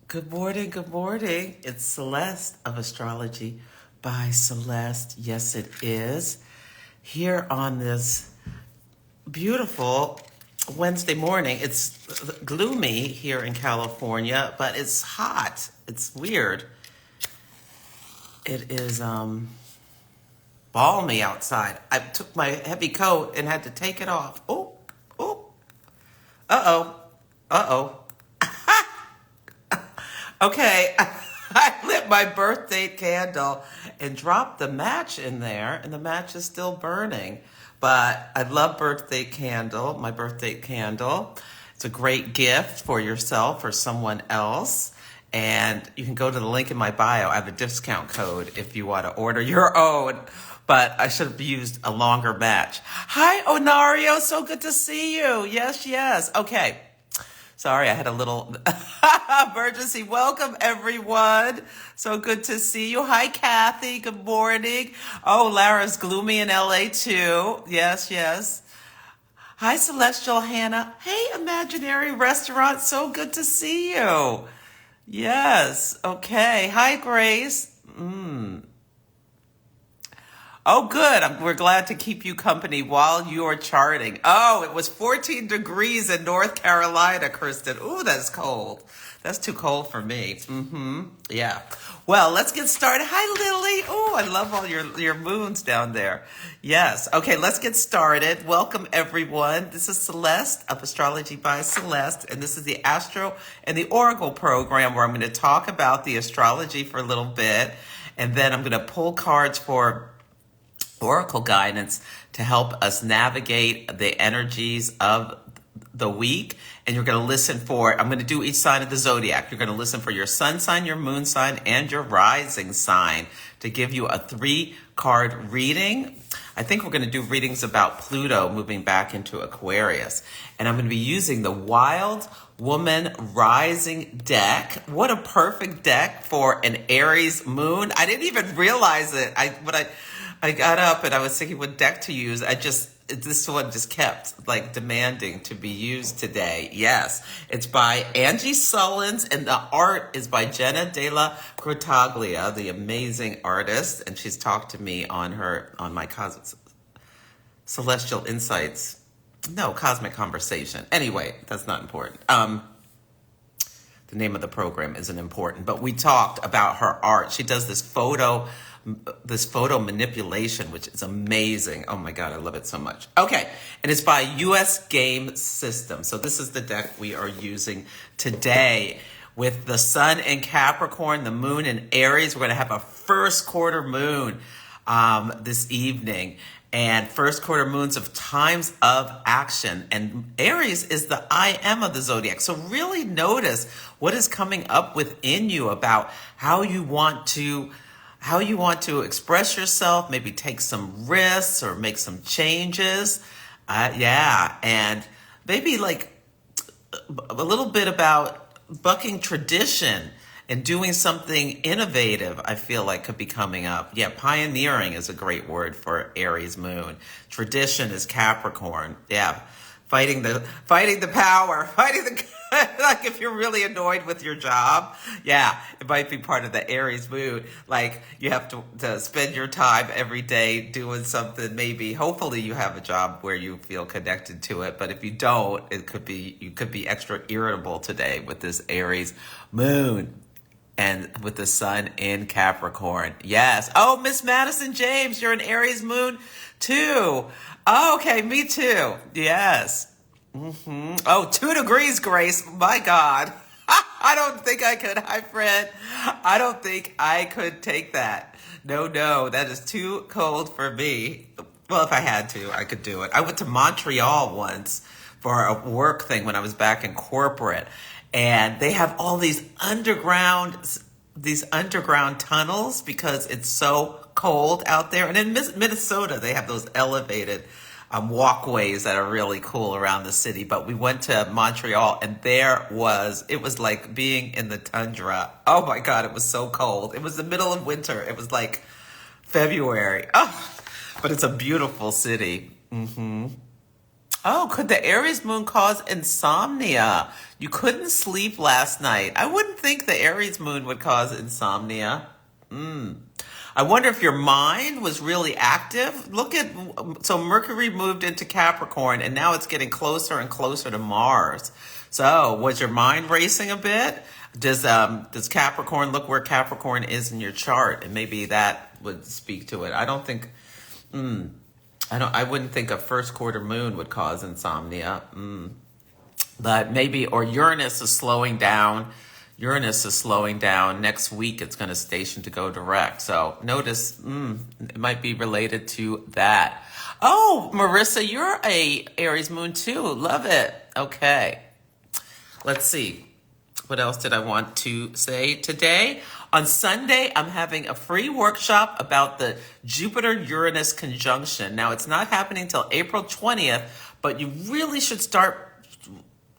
Good morning, good morning. It's Celeste of Astrology by Celeste. Yes, it is. Here on this beautiful Wednesday morning. It's gloomy here in California, but it's hot. It's weird. It is balmy outside. I took my heavy coat and had to take it off. Oh, oh, uh-oh, uh-oh. Okay, I lit my birthday candle and dropped the match in there, and the match is still burning. But I love my birthday candle. It's a great gift for yourself or someone else. And you can go to the link in my bio. I have a discount code if you want to order your own. But I should have used a longer match. Hi, Onario. So good to see you. Yes, yes. Okay. Sorry, I had a little emergency. Welcome, everyone. So good to see you. Hi, Kathy. Good morning. Oh, Lara's gloomy in LA, too. Yes, yes. Hi, Celestial Hannah. Hey, Imaginary Restaurant. So good to see you. Yes. Okay. Hi, Grace. Oh, good. We're glad to keep you company while you're charting. Oh, it was 14 degrees in North Carolina, Kristen. Ooh, that's cold. That's too cold for me. Yeah. Well, let's get started. Hi, Lily. Oh, I love all your moons down there. Yes. Okay, let's get started. Welcome, everyone. This is Celeste of Astrology by Celeste, and this is the Astro and the Oracle program where I'm going to talk about the astrology for a little bit, and then I'm going to pull cards for Oracle guidance to help us navigate the energies of the week. And you're going to listen for, I'm going to do each sign of the zodiac. You're going to listen for your sun sign, your moon sign, and your rising sign to give you a 3-card reading. I think we're going to do readings about Pluto moving back into Aquarius. And I'm going to be using the Wild Woman Rising deck. What a perfect deck for an Aries moon. I didn't even realize it. I got up and I was thinking what deck to use. This one just kept demanding to be used today. Yes, it's by Angie Sullins and the art is by Jenna De La Crotaglia, the amazing artist. And she's talked to me on my Celestial Insights. No, Cosmic Conversation. Anyway, that's not important. The name of the program isn't important, but we talked about her art. She does this photo manipulation, which is amazing. Oh my God, I love it so much. Okay, and it's by US Game System. So this is the deck we are using today with the sun in Capricorn, the moon in Aries. We're going to have a first quarter moon this evening. And first quarter moons of times of action. And Aries is the I am of the zodiac. So really notice what is coming up within you about how you want to express yourself, maybe take some risks or make some changes. And maybe a little bit about bucking tradition and doing something innovative, I feel like could be coming up. Yeah, pioneering is a great word for Aries moon. Tradition is Capricorn. Yeah, fighting the power, like if you're really annoyed with your job, yeah, it might be part of the Aries moon. Like you have to spend your time every day doing something. Maybe, hopefully, you have a job where you feel connected to it. But if you don't, you could be extra irritable today with this Aries moon. And with the sun in Capricorn. Yes. Oh, Miss Madison James, you're an Aries moon too. Oh, okay, me too. Yes. Oh, 2 degrees, Grace. My God. I don't think I could. Hi, Fred. I don't think I could take that. No, that is too cold for me. Well, if I had to, I could do it. I went to Montreal once for a work thing when I was back in corporate. And they have all these underground tunnels because it's so cold out there. And in Minnesota, they have those elevated walkways that are really cool around the city. But we went to Montreal and it was like being in the tundra. Oh my God, it was so cold. It was the middle of winter. It was like February. Oh, but it's a beautiful city. Oh, could the Aries moon cause insomnia? You couldn't sleep last night. I wouldn't think the Aries moon would cause insomnia. I wonder if your mind was really active. Look at, so Mercury moved into Capricorn and now it's getting closer and closer to Mars. So was your mind racing a bit? Does Capricorn, look where Capricorn is in your chart, and maybe that would speak to it. I wouldn't think a first quarter moon would cause insomnia. But maybe, or Uranus is slowing down. Uranus is slowing down. Next week, it's going to station to go direct. So notice, it might be related to that. Oh, Marissa, you're a Aries moon too. Love it. Okay. Let's see. What else did I want to say today? On Sunday, I'm having a free workshop about the Jupiter-Uranus conjunction. Now, it's not happening till April 20th, but you really should start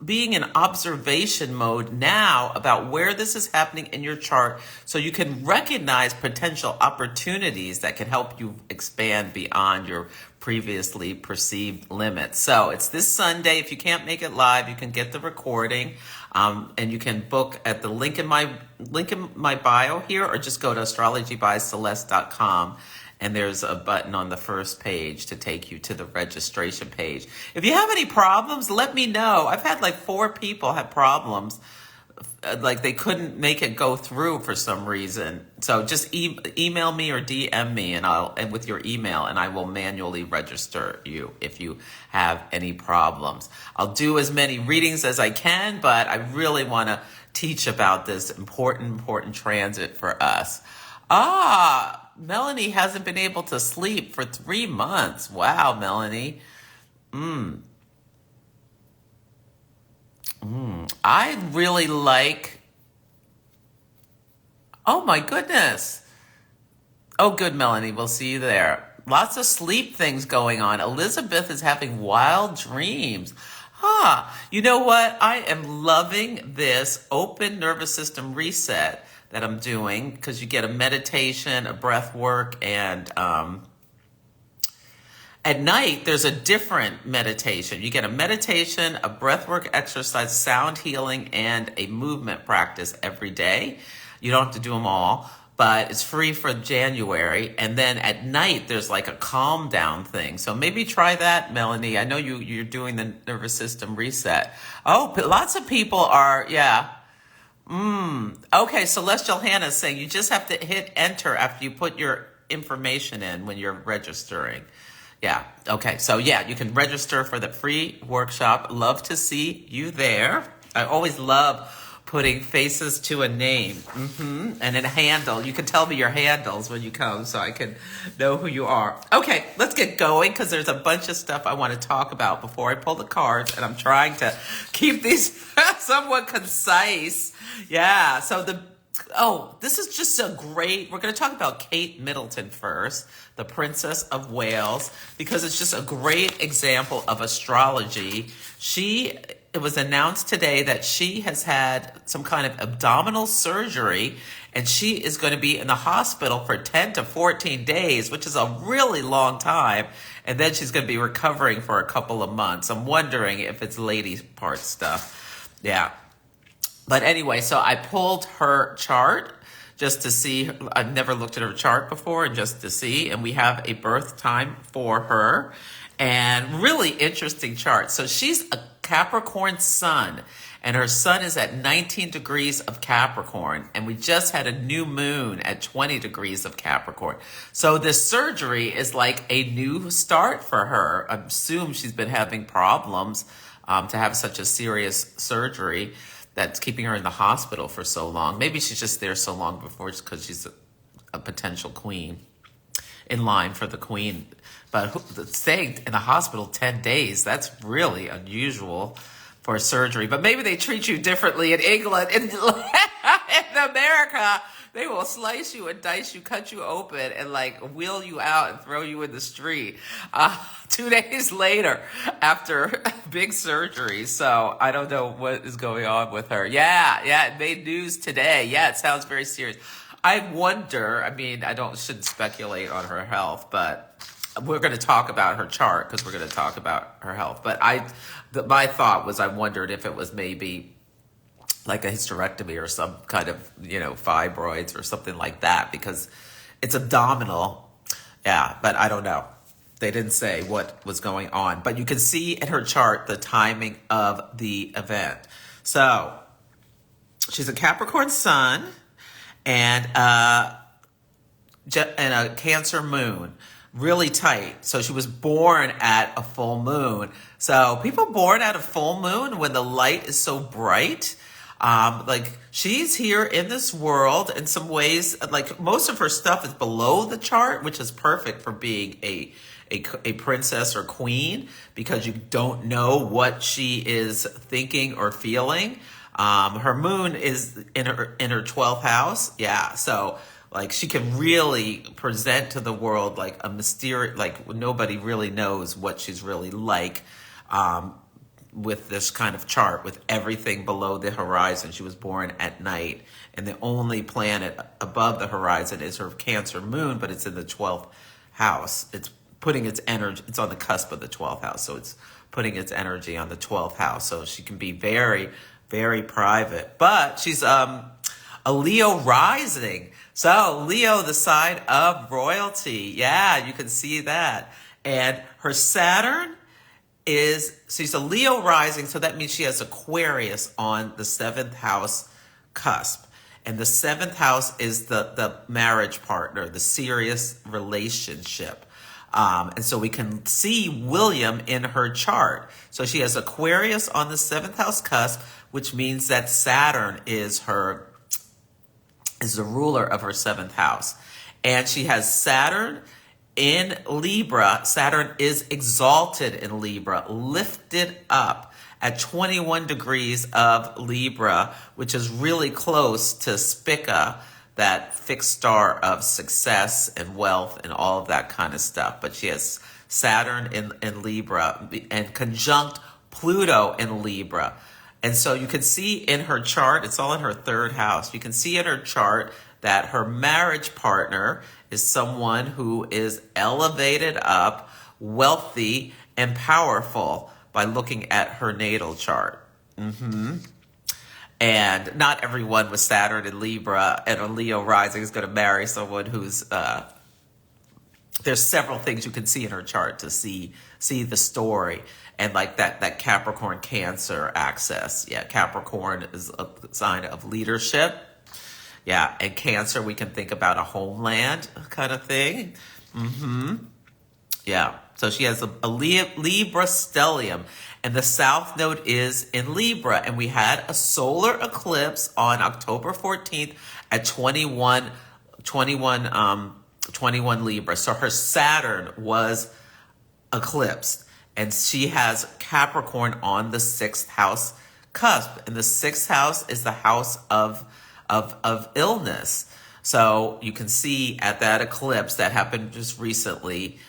being in observation mode now about where this is happening in your chart so you can recognize potential opportunities that can help you expand beyond your previously perceived limits. So it's this Sunday. If you can't make it live, you can get the recording, and you can book at the link in my bio here, or just go to astrologybyceleste.com. And there's a button on the first page to take you to the registration page. If you have any problems, let me know. I've had like 4 people have problems. Like they couldn't make it go through for some reason. So just email me or DM me and with your email, and I will manually register you if you have any problems. I'll do as many readings as I can, but I really want to teach about this important transit for us. Melanie hasn't been able to sleep for 3 months. Wow, Melanie. I really like, oh my goodness. Oh, good, Melanie. We'll see you there. Lots of sleep things going on. Elizabeth is having wild dreams. You know what? I am loving this open nervous system reset that I'm doing, because you get a meditation, a breath work, and at night there's a different meditation. You get a meditation, a breath work exercise, sound healing, and a movement practice every day. You don't have to do them all, but it's free for January. And then at night there's like a calm down thing. So maybe try that, Melanie. I know you're doing the nervous system reset. Oh, but lots of people are, yeah. Okay, Celestial Hannah is saying you just have to hit enter after you put your information in when you're registering. Yeah, okay, so yeah, you can register for the free workshop. Love to see you there. I always love putting faces to a name, and a handle. You can tell me your handles when you come so I can know who you are. Okay, let's get going, because there's a bunch of stuff I want to talk about before I pull the cards, and I'm trying to keep these somewhat concise. Yeah, so this is just a great, we're going to talk about Kate Middleton first, the Princess of Wales, because it's just a great example of astrology. It was announced today that she has had some kind of abdominal surgery, and she is going to be in the hospital for 10 to 14 days, which is a really long time. And then she's going to be recovering for a couple of months. I'm wondering if it's lady part stuff. Yeah. But anyway, so I pulled her chart just to see. I've never looked at her chart before, and just to see. And we have a birth time for her, and really interesting chart. So she's a Capricorn sun, and her sun is at 19 degrees of Capricorn, and we just had a new moon at 20 degrees of Capricorn. So this surgery is like a new start for her. I assume she's been having problems to have such a serious surgery that's keeping her in the hospital for so long. Maybe she's just there so long before because she's a potential queen, in line for the queen. But staying in the hospital 10 days, that's really unusual for surgery. But maybe they treat you differently in England. In America, they will slice you and dice you, cut you open, and like wheel you out and throw you in the street 2 days later after big surgery. So I don't know what is going on with her. Yeah, it made news today. Yeah, it sounds very serious. I wonder, I mean, shouldn't speculate on her health, but we're going to talk about her chart because we're going to talk about her health. But my thought was, I wondered if it was maybe like a hysterectomy or some kind of, fibroids or something like that, because it's abdominal. Yeah, but I don't know. They didn't say what was going on, but you can see in her chart the timing of the event. So she's a Capricorn sun and a Cancer moon, really tight. So she was born at a full moon. So people born at a full moon, when the light is so bright, like she's here in this world in some ways. Like most of her stuff is below the chart, which is perfect for being a princess or queen, because you don't know what she is thinking or feeling. Her moon is in her 12th house. Yeah. So like she can really present to the world like a mysterious, like nobody really knows what she's really like, with this kind of chart, with everything below the horizon. She was born at night, and the only planet above the horizon is her Cancer moon, but it's in the 12th house. It's putting its energy, it's on the cusp of the 12th house, so it's putting its energy on the 12th house. So she can be very, very private. But she's a Leo rising. So Leo, the sign of royalty. Yeah, you can see that. And her Saturn she's a Leo rising, so that means she has Aquarius on the 7th house cusp. And the 7th house is the marriage partner, the serious relationship. And so we can see William in her chart. So she has Aquarius on the 7th house cusp, which means that Saturn is the ruler of her 7th house. And she has Saturn in Libra. Saturn is exalted in Libra, lifted up at 21 degrees of Libra, which is really close to Spica, that fixed star of success and wealth and all of that kind of stuff. But she has Saturn in Libra and conjunct Pluto in Libra. And so you can see in her chart, it's all in her 3rd house. You can see in her chart that her marriage partner is someone who is elevated up, wealthy, and powerful by looking at her natal chart. And not everyone with Saturn in Libra and a Leo rising is going to marry someone who's, there's several things you can see in her chart to see the story. And like that Capricorn Cancer axis. Yeah, Capricorn is a sign of leadership. Yeah, and Cancer, we can think about a homeland kind of thing. Yeah, so she has a Libra stellium, and the south node is in Libra. And we had a solar eclipse on October 14th at 21 Libra. So her Saturn was eclipsed. And she has Capricorn on the 6th house cusp. And the 6th house is the house of illness. So you can see at that eclipse that happened just recently,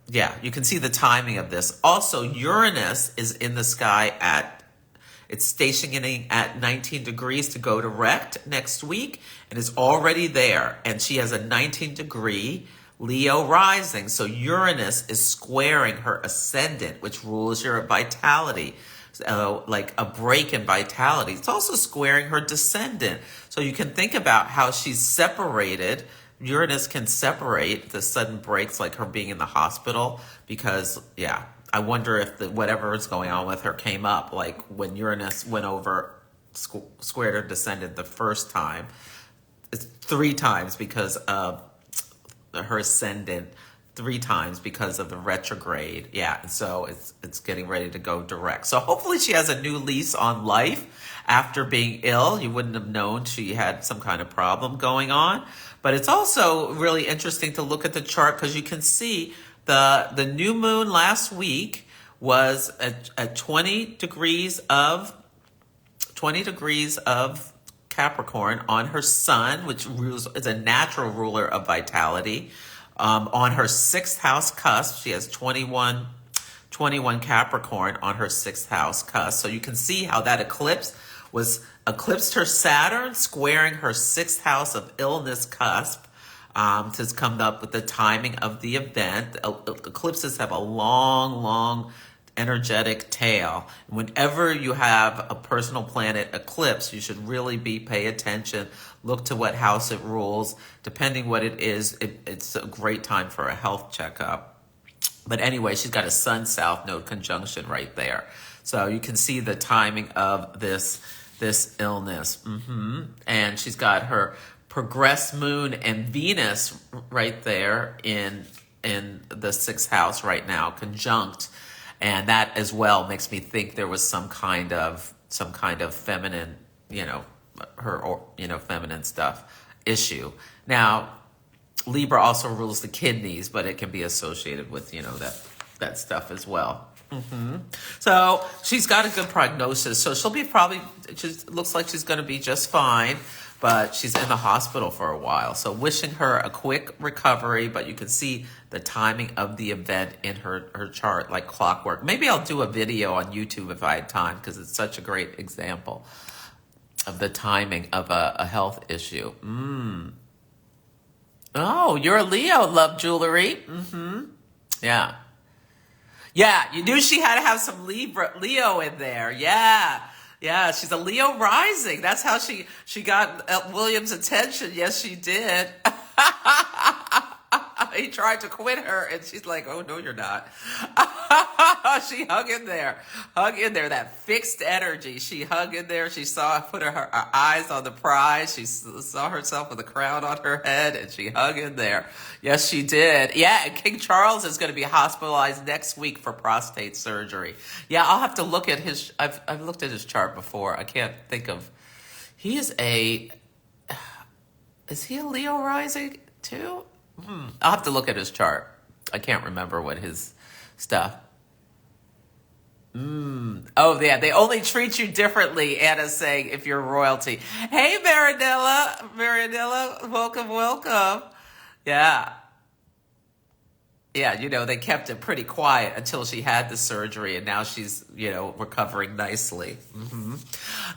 yeah, you can see the timing of this. Also, Uranus is in the sky it's stationing at 19 degrees to go direct next week, and is already there. And she has a 19-degree Leo rising. So Uranus is squaring her ascendant, which rules your vitality, like a break in vitality. It's also squaring her descendant. So you can think about how she's separated. Uranus can separate the sudden breaks, like her being in the hospital, because, yeah, I wonder if whatever is going on with her came up, like when Uranus went over, squared her descendant the first time. It's 3 times because of her ascendant, 3 times because of the retrograde. Yeah, and so it's getting ready to go direct. So hopefully she has a new lease on life after being ill. You wouldn't have known she had some kind of problem going on. But it's also really interesting to look at the chart, because you can see the new moon last week was at 20 degrees of Capricorn on her sun, which is a natural ruler of vitality. On her 6th house cusp, she has 21 Capricorn on her 6th house cusp. So you can see how that eclipsed her Saturn, squaring her 6th house of illness cusp. to come up with the timing of the event. Eclipses have a long, long energetic tail. Whenever you have a personal planet eclipse, you should really pay attention. Look to what house it rules. Depending what it is, it's a great time for a health checkup. But anyway, she's got a Sun-South node conjunction right there. So you can see the timing of this illness. And she's got her progressed moon and Venus right there in the sixth house right now, conjunct. And that as well makes me think there was some kind of feminine, feminine stuff issue. Now, Libra also rules the kidneys, but it can be associated with, that stuff as well. So she's got a good prognosis. So she'll be looks like she's going to be just fine, but she's in the hospital for a while. So wishing her a quick recovery, but you can see the timing of the event in her chart like clockwork. Maybe I'll do a video on YouTube if I had time, because it's such a great example of the timing of a health issue. Oh, you're a Leo, love jewelry. Yeah. Yeah, you knew she had to have some Leo in there. Yeah. Yeah, she's a Leo rising. That's how she got William's attention. Yes, she did. He tried to quit her, and she's like, oh, no, you're not. She hung in there. That fixed energy. She hung in there. She put her eyes on the prize. She saw herself with a crown on her head, and she hung in there. Yes, she did. Yeah, and King Charles is going to be hospitalized next week for prostate surgery. Yeah, I'll have to look at his... I've looked at his chart before. I can't think of... Is he a Leo rising too? I'll have to look at his chart. I can't remember what his stuff. Oh, yeah. They only treat you differently, Anna's saying, if you're royalty. Hey, Marinella. Welcome. Yeah. Yeah, they kept it pretty quiet until she had the surgery, and now she's, recovering nicely.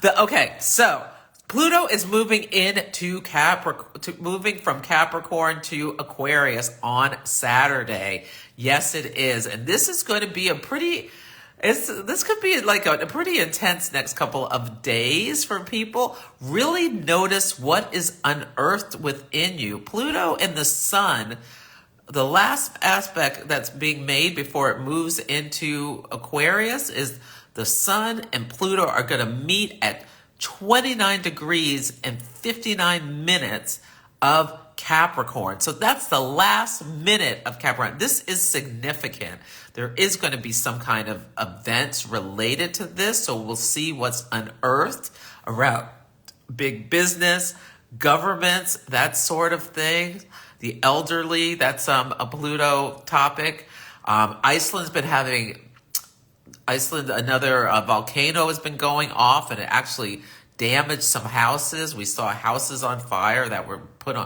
Okay, so... Pluto is moving moving from Capricorn to Aquarius on Saturday. Yes, it is. And this is going to be this could be like a pretty intense next couple of days for people. Really notice what is unearthed within you. Pluto and the sun, the last aspect that's being made before it moves into Aquarius is the sun and Pluto are going to meet at 29 degrees and 59 minutes of Capricorn. So that's the last minute of Capricorn. This is significant. There is going to be some kind of events related to this. So we'll see what's unearthed around big business, governments, that sort of thing. The elderly, that's a Pluto topic. Another volcano has been going off, and it actually damaged some houses. We saw houses on fire that were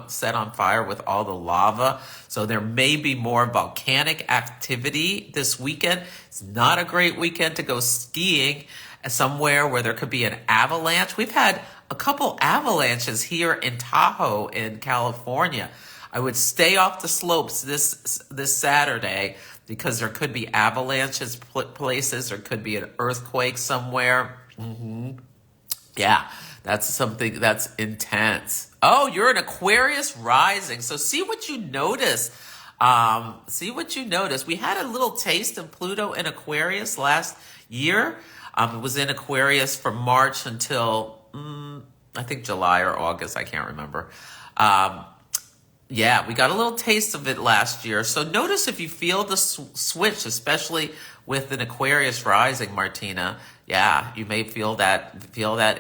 set on fire with all the lava. So there may be more volcanic activity this weekend. It's not a great weekend to go skiing somewhere where there could be an avalanche. We've had a couple avalanches here in Tahoe in California. I would stay off the slopes this Saturday, because there could be avalanches places, there could be an earthquake somewhere. Yeah, that's something that's intense. Oh, you're an Aquarius rising. So see what you notice. We had a little taste of Pluto in Aquarius last year. It was in Aquarius from March until, I think July or August. I can't remember. Yeah, we got a little taste of it last year. So notice if you feel the switch, especially with an Aquarius rising, Martina. Yeah, you may feel that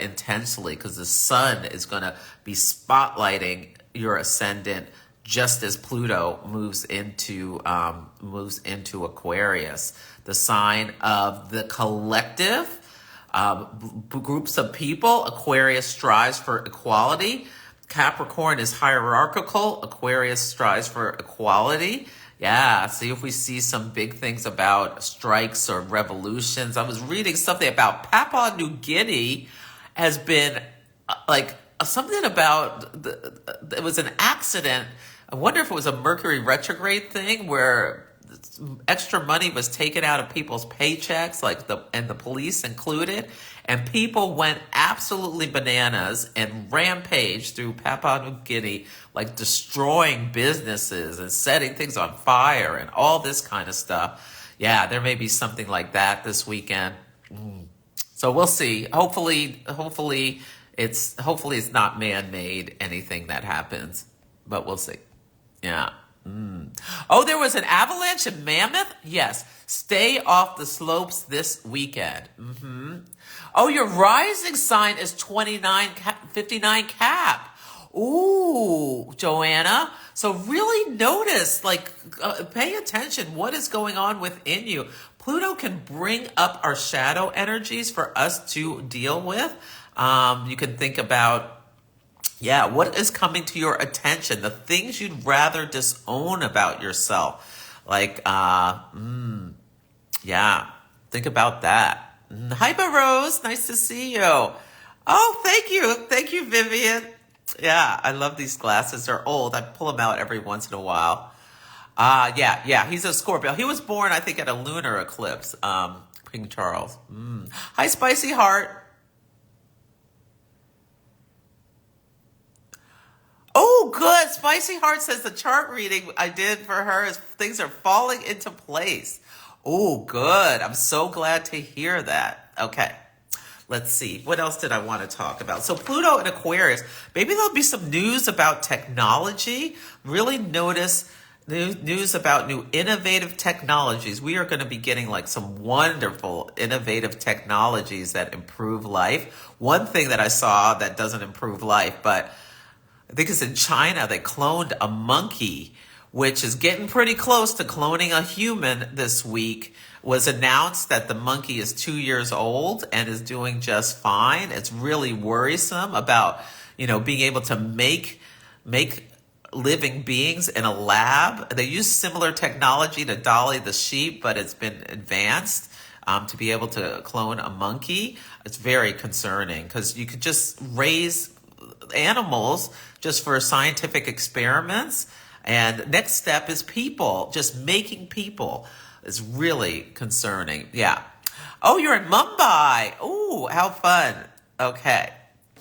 intensely, because the sun is going to be spotlighting your ascendant just as Pluto moves into Aquarius, the sign of the collective, groups of people. Aquarius strives for equality. Capricorn is hierarchical. Aquarius strives for equality. Yeah, see if we see some big things about strikes or revolutions. I was reading something about Papua New Guinea has been something about, it was an accident I wonder if it was a Mercury retrograde thing where extra money was taken out of people's paychecks, and the police included, and people went absolutely bananas and rampaged through Papua New Guinea, like destroying businesses and setting things on fire and all this kind of stuff. Yeah, there may be something like that this weekend. So we'll see. Hopefully it's not man-made, anything that happens, but we'll see. Yeah. Oh, there was an avalanche in Mammoth? Yes. Stay off the slopes this weekend. Oh, your rising sign is 59 Cap. Ooh, Joanna. So really notice, pay attention. What is going on within you? Pluto can bring up our shadow energies for us to deal with. You can think about, what is coming to your attention? The things you'd rather disown about yourself. Think about that. Hi, Rose. Nice to see you. Oh, thank you. Thank you, Vivian. Yeah, I love these glasses. They're old. I pull them out every once in a while. He's a Scorpio. He was born, I think, at a lunar eclipse. King Charles. Hi, Spicy Heart. Oh, good. Spicy Heart says the chart reading I did for her is things are falling into place. Oh, good. I'm so glad to hear that. Okay. Let's see. What else did I want to talk about? So Pluto and Aquarius. Maybe there'll be some news about technology. Really notice news about new innovative technologies. We are going to be getting some wonderful innovative technologies that improve life. One thing that I saw that doesn't improve life, but I think it's in China, they cloned a monkey, which is getting pretty close to cloning a human this week. Was announced that the monkey is 2 years old and is doing just fine. It's really worrisome about, being able to make living beings in a lab. They use similar technology to Dolly the sheep, but it's been advanced to be able to clone a monkey. It's very concerning because you could just raise animals just for scientific experiments. And next step is people, just making people is really concerning. Yeah. Oh, you're in Mumbai. Oh, how fun. Okay.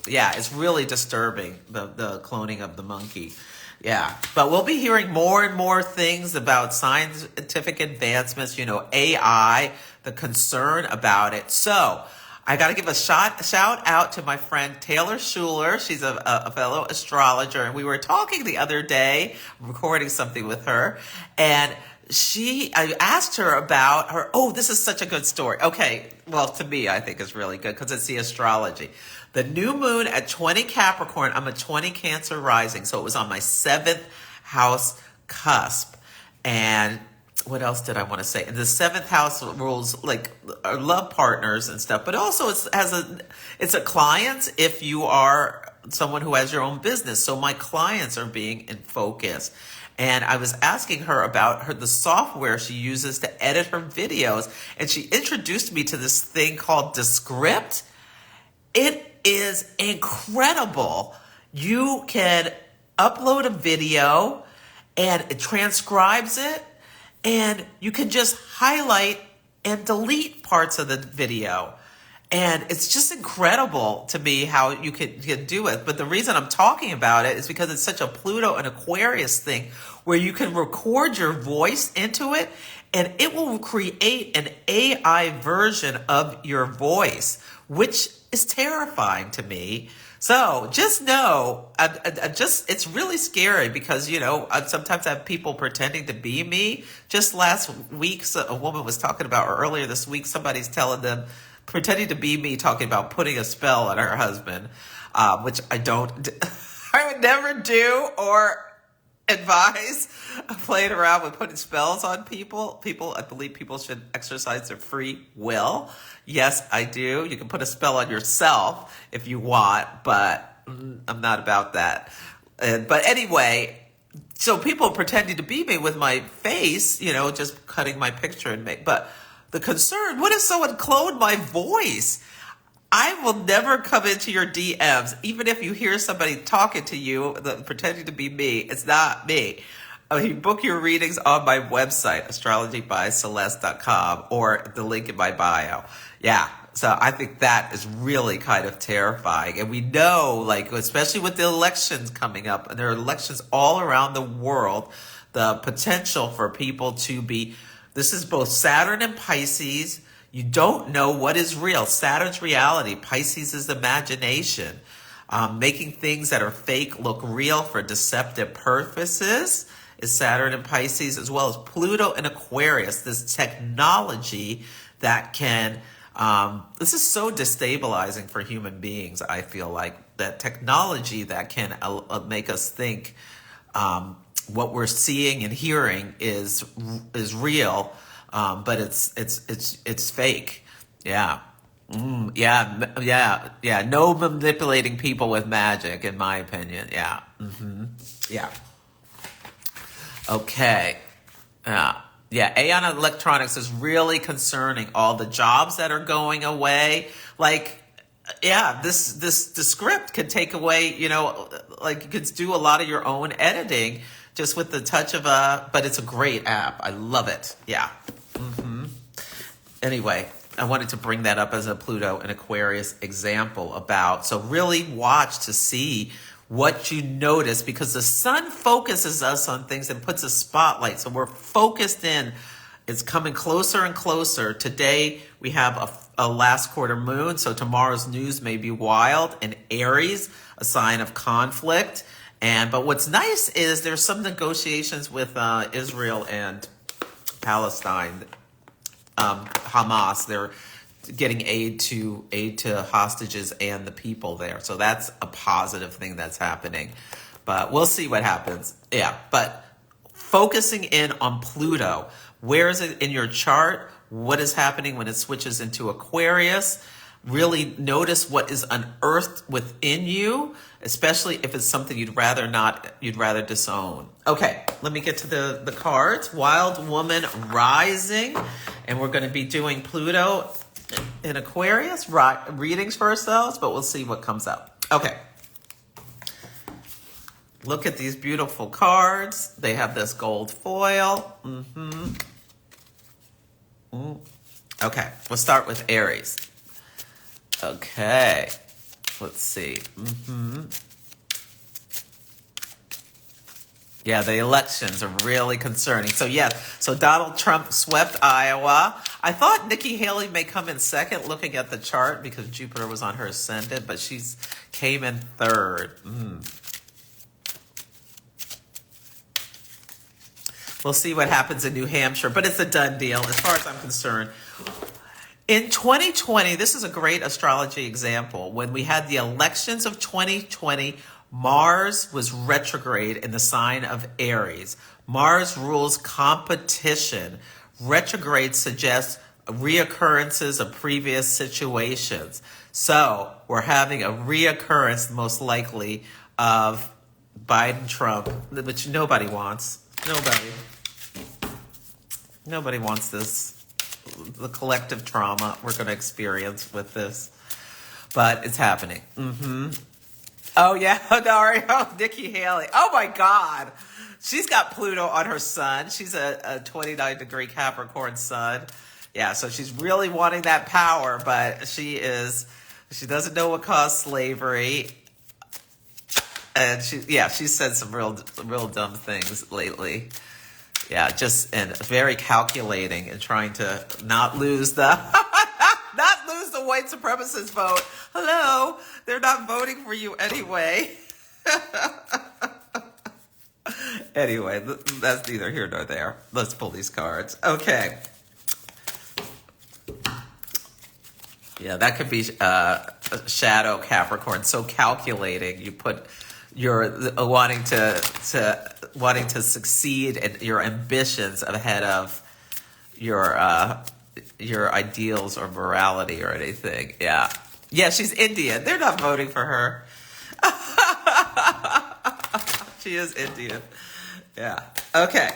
Yeah, it's really disturbing, the cloning of the monkey. Yeah, but we'll be hearing more and more things about scientific advancements, AI, the concern about it. So I got to give a shout out to my friend Taylor Schuler. She's a fellow astrologer, and we were talking the other day, recording something with her, and I asked her about her. Oh, this is such a good story. Okay, well, to me, I think it's really good because it's the astrology. The new moon at 20 Capricorn, I'm a 20 Cancer rising, so it was on my 7th house cusp. And what else did I want to say? And the 7th house rules our love partners and stuff, but also it's a client if you are someone who has your own business. So my clients are being in focus. And I was asking her about the software she uses to edit her videos. And she introduced me to this thing called Descript. It is incredible. You can upload a video and it transcribes it. And you can just highlight and delete parts of the video. And it's just incredible to me how you can do it. But the reason I'm talking about it is because it's such a Pluto and Aquarius thing where you can record your voice into it and it will create an AI version of your voice, which is terrifying to me. So just know, it's really scary because, sometimes I have people pretending to be me. Just last week, a woman was talking about, or earlier this week, somebody's telling them, pretending to be me, talking about putting a spell on her husband, which I would never do or advise. Playing around with putting spells on people. I believe people should exercise their free will. Yes, I do. You can put a spell on yourself if you want, but I'm not about that. But anyway, so people pretending to be me with my face, just cutting my picture but the concern, what if someone cloned my voice? I will never come into your DMs, even if you hear somebody talking to you, pretending to be me. It's not me. You book your readings on my website, astrologybyceleste.com, or the link in my bio. Yeah. So I think that is really kind of terrifying. And we know, like, especially with the elections coming up, and there are elections all around the world, the potential for people to be, this is both Saturn and Pisces. You don't know what is real. Saturn's reality. Pisces is imagination. Making things that are fake look real for deceptive purposes is Saturn and Pisces, as well as Pluto and Aquarius. This technology that can, this is so destabilizing for human beings, I feel like. That technology that can make us think what we're seeing and hearing is real. But it's fake. Yeah. Yeah. No manipulating people with magic, in my opinion. Yeah. Yeah. Okay. Yeah. Aeon Electronics is really concerning. All the jobs that are going away. Like, yeah, the script can take away, like you could do a lot of your own editing just with the touch of but it's a great app. I love it. Yeah. Anyway, I wanted to bring that up as a Pluto and Aquarius example so really watch to see what you notice, because the sun focuses us on things and puts a spotlight. So we're focused in. It's coming closer and closer. Today we have a last quarter moon, so tomorrow's news may be wild. And Aries, a sign of conflict. But what's nice is there's some negotiations with Israel and Palestine, Hamas. They're getting aid to hostages and the people there. So that's a positive thing that's happening. But we'll see what happens. Yeah, but focusing in on Pluto. Where is it in your chart? What is happening when it switches into Aquarius? Really notice what is unearthed within you, especially if it's something you'd rather disown. Okay, let me get to the cards. Wild Woman Rising, and we're going to be doing Pluto in Aquarius readings for ourselves, but we'll see what comes up. Okay. Look at these beautiful cards. They have this gold foil. Okay, we'll start with Aries. Okay, let's see. Yeah, the elections are really concerning. So Donald Trump swept Iowa. I thought Nikki Haley may come in second looking at the chart because Jupiter was on her ascendant, but she's came in third. We'll see what happens in New Hampshire, but it's a done deal as far as I'm concerned. In 2020, this is a great astrology example. When we had the elections of 2020, Mars was retrograde in the sign of Aries. Mars rules competition. Retrograde suggests reoccurrences of previous situations. So we're having a reoccurrence, most likely, of Biden-Trump, which nobody wants. Nobody wants this. The collective trauma we're going to experience with this. But it's happening. Oh, yeah. Nikki Haley. Oh, my God. She's got Pluto on her sun. She's a 29-degree Capricorn sun. Yeah, so she's really wanting that power, but she doesn't know what caused slavery. And she's said some real dumb things lately. Yeah, and very calculating and trying to not lose the white supremacist vote. Hello, they're not voting for you anyway. Anyway, that's neither here nor there. Let's pull these cards. Okay. Yeah, that could be a shadow Capricorn. So calculating, you put your wanting to succeed and your ambitions ahead of your ideals or morality or anything. Yeah, she's Indian. They're not voting for her. She is Indian. Yeah. Okay.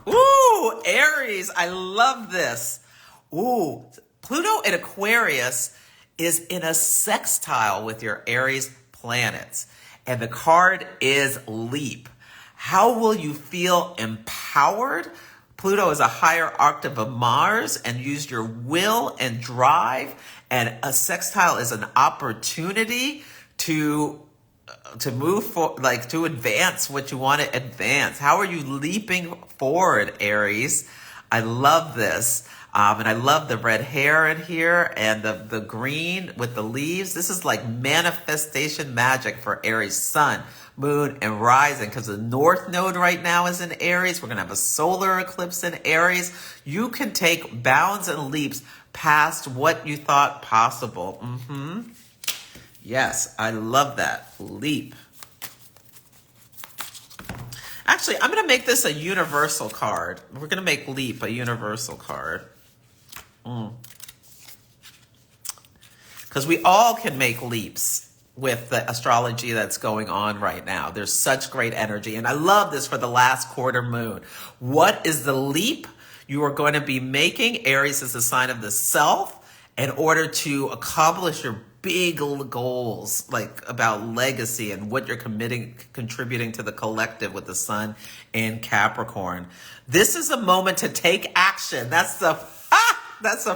Ooh, Aries. I love this. Ooh, Pluto in Aquarius is in a sextile with your Aries planets. And the card is Leap. How will you feel empowered? Pluto is a higher octave of Mars and use your will and drive. And a sextile is an opportunity to move forward, like to advance what you want to advance. How are you leaping forward, Aries? I love this. And I love the red hair in here and the green with the leaves. This is like manifestation magic for Aries sun, moon, and rising, because the North Node right now is in Aries. We're going to have a solar eclipse in Aries. You can take bounds and leaps past what you thought possible. Yes, I love that. Leap. Actually, I'm going to make this a universal card. We're going to make Leap a universal card. Because we all can make leaps with the astrology that's going on right now. There's such great energy. And I love this for the last quarter moon. What is the leap you are going to be making? Aries is a sign of the self in order to accomplish your big goals, like about legacy and what you're contributing to the collective with the sun in Capricorn. This is a moment to take action. That's the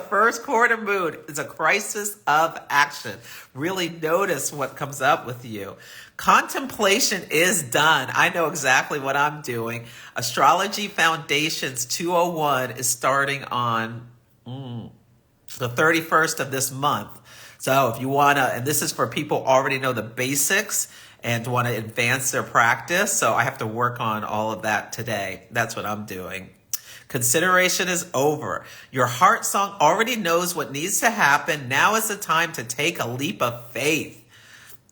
first quarter moon. It's a crisis of action. Really notice what comes up with you. Contemplation is done. I know exactly what I'm doing. Astrology Foundations 201 is starting on the 31st of this month. So if you want to, and this is for people who already know the basics and want to advance their practice. So I have to work on all of that today. That's what I'm doing. Consideration is over. Your heart song already knows what needs to happen. Now is the time to take a leap of faith.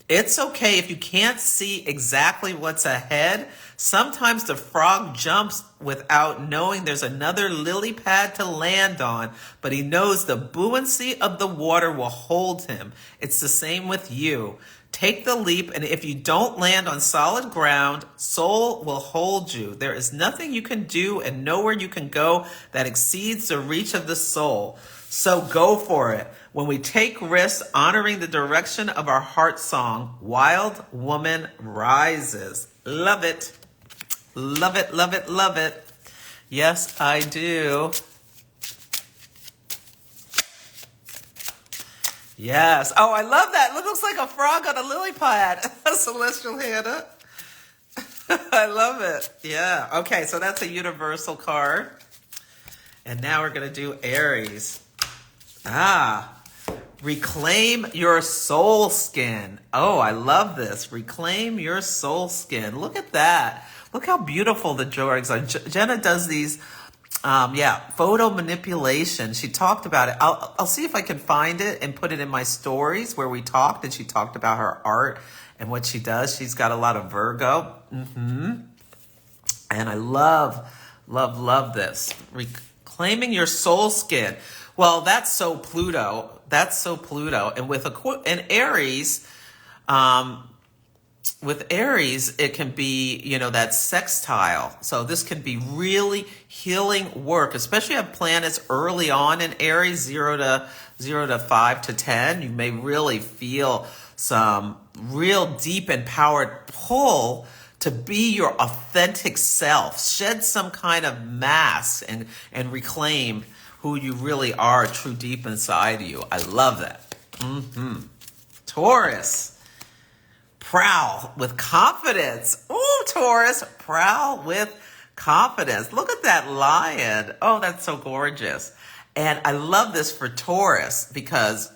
It's okay if you can't see exactly what's ahead. Sometimes the frog jumps without knowing there's another lily pad to land on, but he knows the buoyancy of the water will hold him. It's the same with you. Take the leap, and if you don't land on solid ground, soul will hold you. There is nothing you can do and nowhere you can go that exceeds the reach of the soul. So go for it. When we take risks, honoring the direction of our heart song, Wild Woman Rises. Love it. Love it, love it, love it. Yes, I do. Yes. Oh, I love that. It looks like a frog on a lily pad. Celestial Hannah. I love it. Yeah. Okay, so that's a universal card. And now we're going to do Aries. Reclaim your soul skin. Oh, I love this. Reclaim your soul skin. Look at that. Look how beautiful the drawings are. Jenna does these, photo manipulation. She talked about it. I'll see if I can find it and put it in my stories where we talked, and she talked about her art and what she does. She's got a lot of Virgo. And I love this. Reclaiming your soul skin. Well, that's so Pluto. That's so Pluto. And with Aries, it can be, that sextile. So this can be really healing work, especially have planets early on in Aries, 0 to 5 to 10. You may really feel some real deep empowered pull to be your authentic self. Shed some kind of mask and reclaim who you really are, true deep inside of you. I love that. Taurus. Prowl with confidence. Ooh, Taurus, prowl with confidence. Look at that lion. Oh, that's so gorgeous. And I love this for Taurus because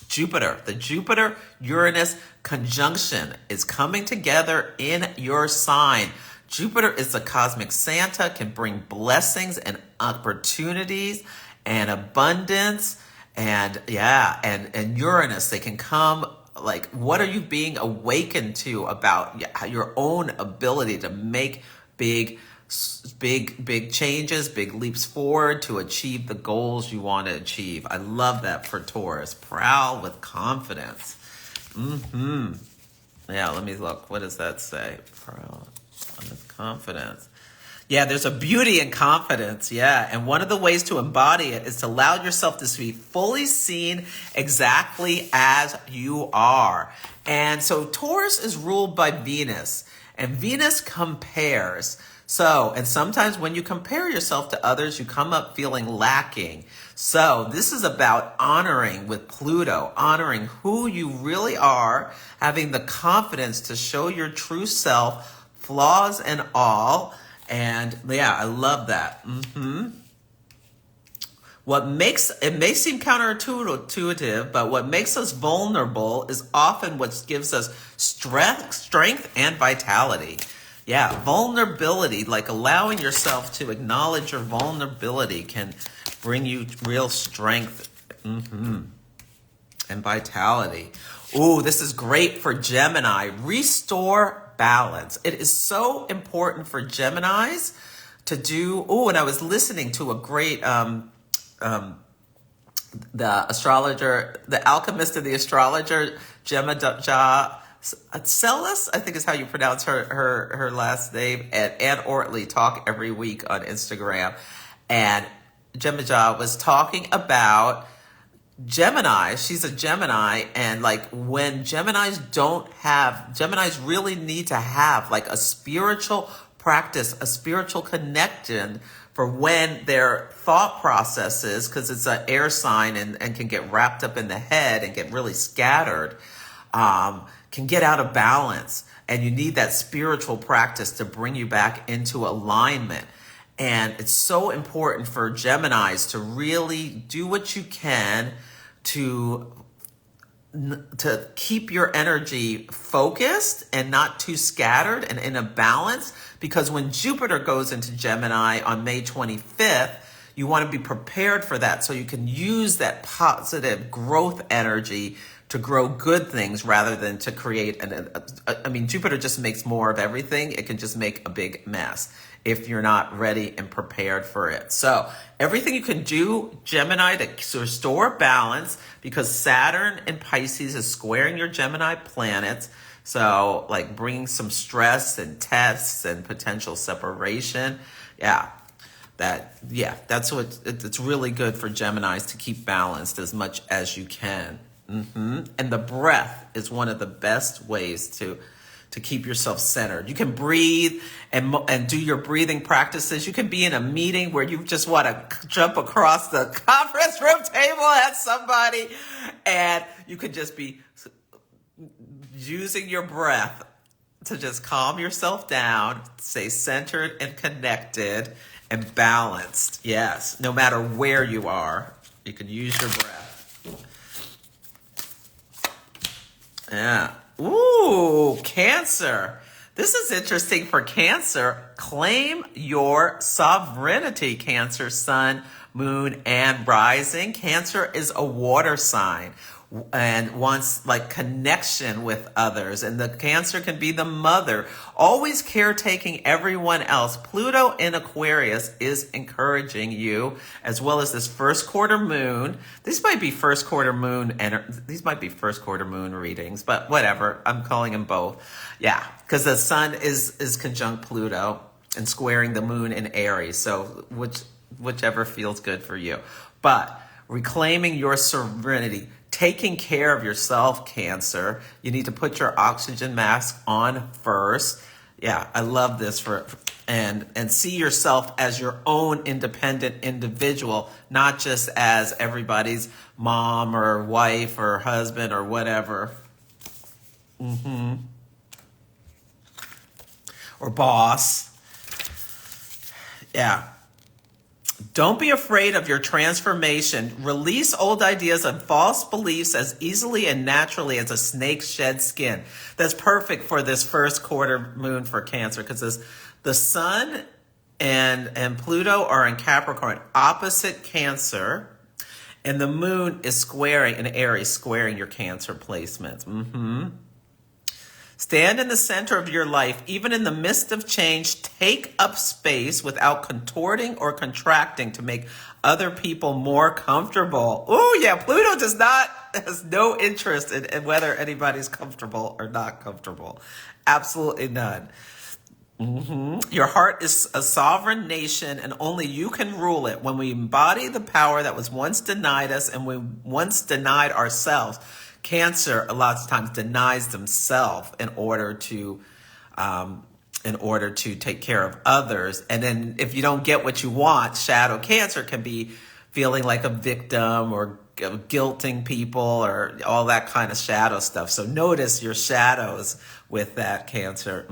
the Jupiter-Uranus conjunction is coming together in your sign. Jupiter is the cosmic Santa, can bring blessings and opportunities and abundance. And Uranus, they can come. Like, what are you being awakened to about your own ability to make big changes, big leaps forward to achieve the goals you want to achieve? I love that for Taurus. Prowl with confidence. Yeah, let me look. What does that say? Prowl with confidence. Yeah, there's a beauty in confidence. Yeah. And one of the ways to embody it is to allow yourself to be fully seen exactly as you are. And so Taurus is ruled by Venus, and Venus compares. So, and sometimes when you compare yourself to others, you come up feeling lacking. So this is about honoring with Pluto, honoring who you really are, having the confidence to show your true self, flaws and all. And yeah, I love that. What makes, it may seem counterintuitive, but what makes us vulnerable is often what gives us strength and vitality. Yeah, vulnerability, like allowing yourself to acknowledge your vulnerability can bring you real strength and vitality. Ooh, this is great for Gemini. Restore balance. It is so important for Geminis to do. Oh, and I was listening to a great, the astrologer, the alchemist of the astrologer, Gemma Celis, I think is how you pronounce her last name, and Ann Ortley talk every week on Instagram. And Gemma was talking about Gemini. She's a Gemini, and like when Geminis really need to have like a spiritual practice, a spiritual connection for when their thought processes, because it's an air sign and can get wrapped up in the head and get really scattered, can get out of balance. And you need that spiritual practice to bring you back into alignment. And it's so important for Geminis to really do what you can to keep your energy focused and not too scattered and in a balance. Because when Jupiter goes into Gemini on May 25th, you want to be prepared for that so you can use that positive growth energy to grow good things rather than to create Jupiter just makes more of everything. It can just make a big mess if you're not ready and prepared for it. So everything you can do, Gemini, to restore balance, because Saturn in Pisces is squaring your Gemini planets. So like bringing some stress and tests and potential separation. That's what it's really good for Geminis to keep balanced as much as you can. And the breath is one of the best ways to keep yourself centered. You can breathe and do your breathing practices. You can be in a meeting where you just want to jump across the conference room table at somebody, and you could just be using your breath to just calm yourself down, stay centered and connected and balanced. Yes, no matter where you are, you can use your breath. Yeah. Ooh, Cancer. This is interesting for Cancer. Claim your sovereignty, Cancer, sun, moon, and rising. Cancer is a water sign and wants like connection with others. And the Cancer can be the mother, always caretaking everyone else. Pluto in Aquarius is encouraging you, as well as this first quarter moon. These might be first quarter moon readings, but whatever. I'm calling them both. Yeah, because the sun is conjunct Pluto and squaring the moon in Aries. So whichever feels good for you. But reclaiming your serenity, taking care of yourself, Cancer. You need to put your oxygen mask on first. Yeah, I love this and see yourself as your own independent individual, not just as everybody's mom or wife or husband or whatever. Or boss. Yeah. Don't be afraid of your transformation. Release old ideas and false beliefs as easily and naturally as a snake sheds skin. That's perfect for this first quarter moon for Cancer, because the sun and Pluto are in Capricorn, opposite Cancer, and the moon is squaring in Aries, squaring your Cancer placements. Stand in the center of your life. Even in the midst of change, take up space without contorting or contracting to make other people more comfortable. Oh yeah, Pluto has no interest in whether anybody's comfortable or not comfortable. Absolutely none. Your heart is a sovereign nation and only you can rule it. When we embody the power that was once denied us and we once denied ourselves, Cancer a lot of times denies themselves in order to take care of others. And then if you don't get what you want, shadow Cancer can be feeling like a victim or guilting people or all that kind of shadow stuff. So notice your shadows with that, Cancer.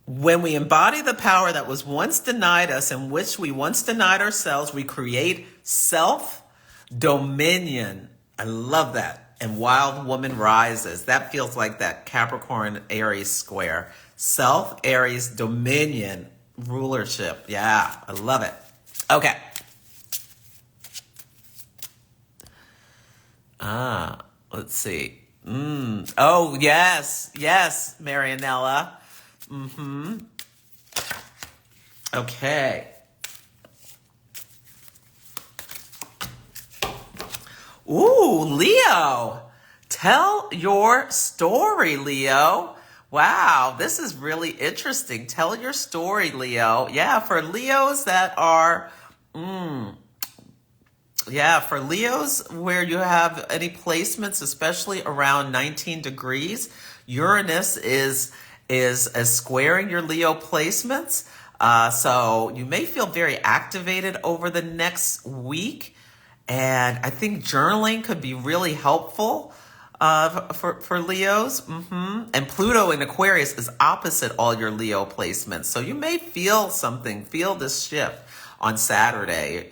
When we embody the power that was once denied us and which we once denied ourselves, we create self-dominion. I love that. And wild woman rises. That feels like that Capricorn Aries square. Self, Aries, dominion, rulership. Yeah, I love it. Okay. Let's see. Oh, yes, Marianella. Okay. Ooh, Leo. Tell your story, Leo. Wow, this is really interesting. Tell your story, Leo. Yeah, for Leos that are... Yeah, for Leos where you have any placements, especially around 19 degrees, Uranus is squaring your Leo placements. So you may feel very activated over the next week. And I think journaling could be really helpful for Leos. And Pluto in Aquarius is opposite all your Leo placements. So you may feel this shift on Saturday.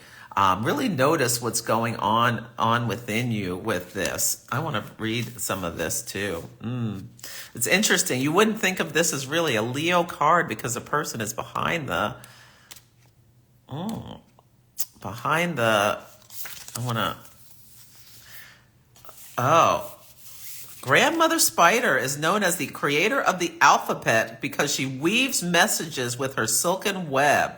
Really notice what's going on within you with this. I want to read some of this too. It's interesting. You wouldn't think of this as really a Leo card because the person is behind the, Grandmother Spider is known as the creator of the alphabet because she weaves messages with her silken web.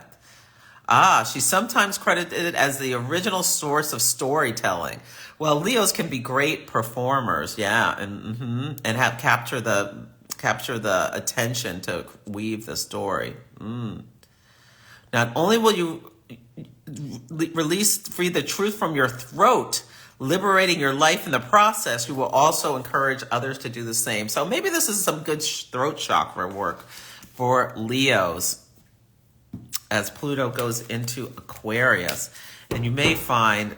She's sometimes credited as the original source of storytelling. Well, Leos can be great performers, yeah, and have capture the attention to weave the story. Not only will you free the truth from your throat, liberating your life in the process, you will also encourage others to do the same. So maybe this is some good throat chakra work for Leos as Pluto goes into Aquarius. And you may find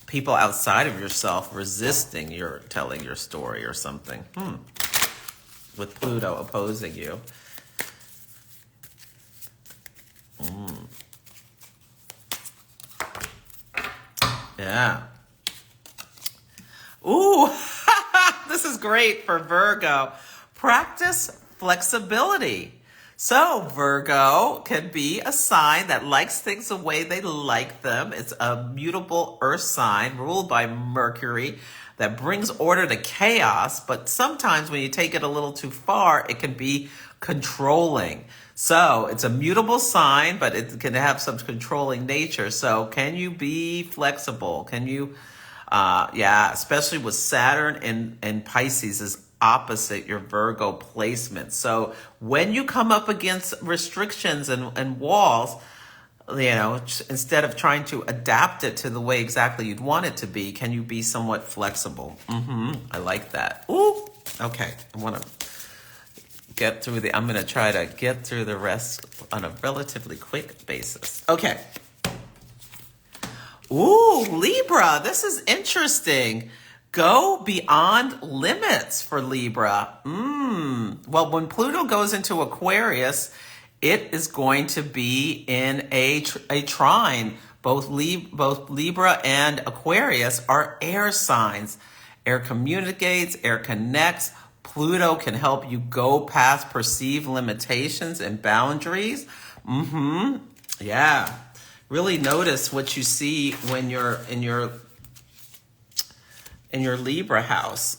people outside of yourself resisting your telling your story or something. With Pluto opposing you. Yeah. Ooh, this is great for Virgo. Practice flexibility. So Virgo can be a sign that likes things the way they like them. It's a mutable earth sign ruled by Mercury that brings order to chaos. But sometimes when you take it a little too far, it can be controlling. So it's a mutable sign, but it can have some controlling nature. So can you be flexible? Can you, especially with Saturn and Pisces is opposite your Virgo placement. So when you come up against restrictions and walls, instead of trying to adapt it to the way exactly you'd want it to be, can you be somewhat flexible? I like that. Ooh, okay. I want to I'm going to try to get through the rest on a relatively quick basis. Okay. Ooh, Libra, this is interesting. Go beyond limits for Libra. Well, when Pluto goes into Aquarius, it is going to be in a trine. Both Libra and Aquarius are air signs. Air communicates, air connects. Pluto can help you go past perceived limitations and boundaries. Yeah. Really notice what you see when you're in your Libra house.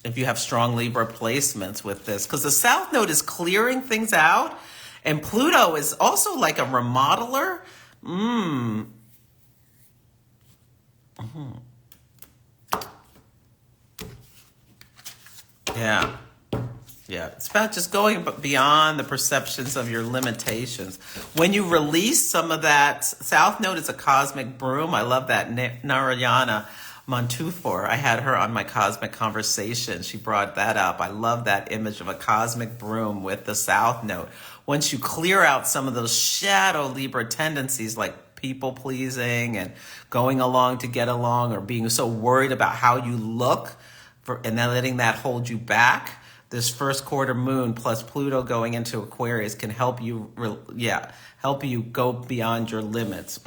If you have strong Libra placements with this, because the South Node is clearing things out, and Pluto is also like a remodeler. Yeah. Yeah, it's about just going beyond the perceptions of your limitations. When you release some of that, South Node is a cosmic broom. I love that. Narayana Montufor, I had her on my cosmic conversation. She brought that up. I love that image of a cosmic broom with the South Node. Once you clear out some of those shadow Libra tendencies like people pleasing and going along to get along or being so worried about how you look and then letting that hold you back, this first quarter moon plus Pluto going into Aquarius can help you, help you go beyond your limits.